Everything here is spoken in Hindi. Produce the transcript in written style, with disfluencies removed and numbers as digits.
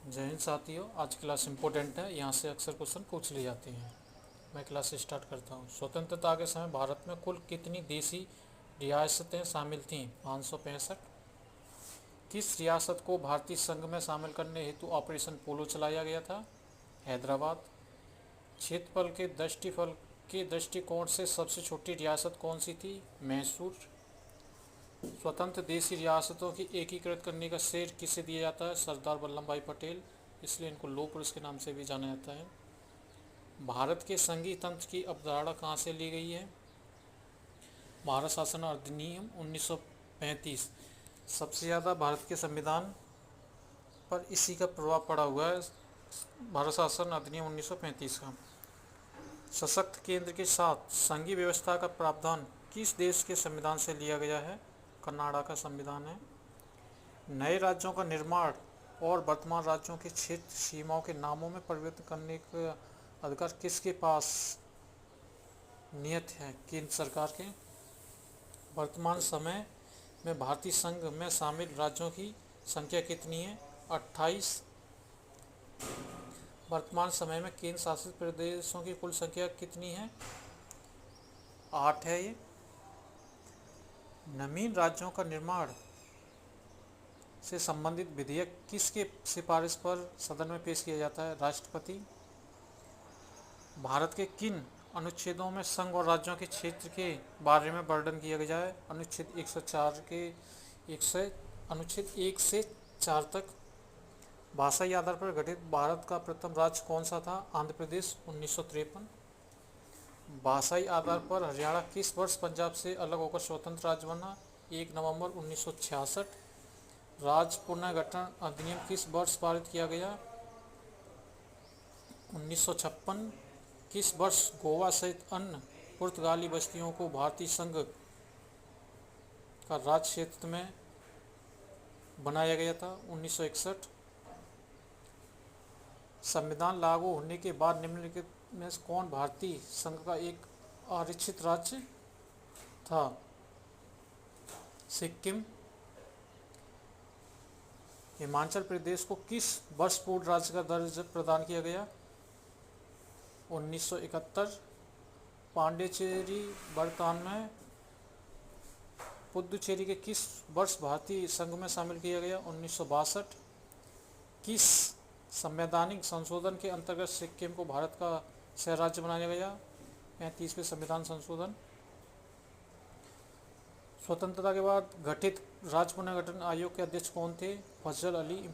जय हिंद साथियों, आज क्लास इम्पोर्टेंट है। यहाँ से अक्सर क्वेश्चन पूछ लिए जाते हैं। मैं क्लास स्टार्ट करता हूँ। स्वतंत्रता के समय भारत में कुल कितनी देसी रियासतें शामिल थीं? 565। किस रियासत को भारतीय संघ में शामिल करने हेतु ऑपरेशन पोलो चलाया गया था? हैदराबाद। क्षेत्रफल के दृष्टिकोण से सबसे छोटी रियासत कौन सी थी? मैसूर। स्वतंत्र देशी रियासतों की एकीकृत करने का श्रेय किसे दिया जाता है? सरदार वल्लभ भाई पटेल, इसलिए इनको लौह पुरुष के नाम से भी जाना जाता है। भारत के संघीय तंत्र की अवधारणा कहाँ से ली गई है? भारत शासन अधिनियम 1935। सबसे ज़्यादा भारत के संविधान पर इसी का प्रभाव पड़ा हुआ है, भारत शासन अधिनियम 1935 का। सशक्त केंद्र के साथ संघीय व्यवस्था का प्रावधान किस देश के संविधान से लिया गया है? कनाडा का संविधान है। नए राज्यों का निर्माण और वर्तमान राज्यों के क्षेत्र सीमाओं के नामों में परिवर्तन करने का अधिकार किसके पास नियत है? केंद्र सरकार के। वर्तमान समय में भारतीय संघ में शामिल राज्यों की संख्या कितनी है? 28। वर्तमान समय में केंद्र शासित प्रदेशों की कुल संख्या कितनी है? 8 है ये। नवीन राज्यों का निर्माण से संबंधित विधेयक किसके सिफारिश पर सदन में पेश किया जाता है? राष्ट्रपति। भारत के किन अनुच्छेदों में संघ और राज्यों के क्षेत्र के बारे में वर्णन किया गया है? अनुच्छेद 104 के अनुच्छेद 1 से 4 तक। भाषाई आधार पर गठित भारत का प्रथम राज्य कौन सा था? आंध्र प्रदेश, 1953। भाषाई आधार पर हरियाणा किस वर्ष पंजाब से अलग होकर स्वतंत्र राज्य बना? 1 नवंबर 1966। राज्य पुनर्गठन अधिनियम किस वर्ष पारित किया गया? 1956। किस वर्ष गोवा सहित अन्य पुर्तगाली बस्तियों को भारतीय संघ का राज्य क्षेत्र में बनाया गया था? 1961। संविधान लागू होने के बाद निम्नलिखित में से कौन भारतीय संघ का एक आरक्षित राज्य था? सिक्किम। हिमाचल प्रदेश को किस वर्ष पूर्ण राज्य का दर्जा प्रदान किया गया? 1971। पांडिचेरी वर्तमान में पुदुचेरी के किस वर्ष भारतीय संघ में शामिल किया गया? 1962। किस संवैधानिक संशोधन के अंतर्गत सिक्किम को भारत का सह राज्य बनाया गया? 35वें संविधान संशोधन। स्वतंत्रता के बाद गठित राज्य पुनर्गठन आयोग के अध्यक्ष कौन थे? फजल अली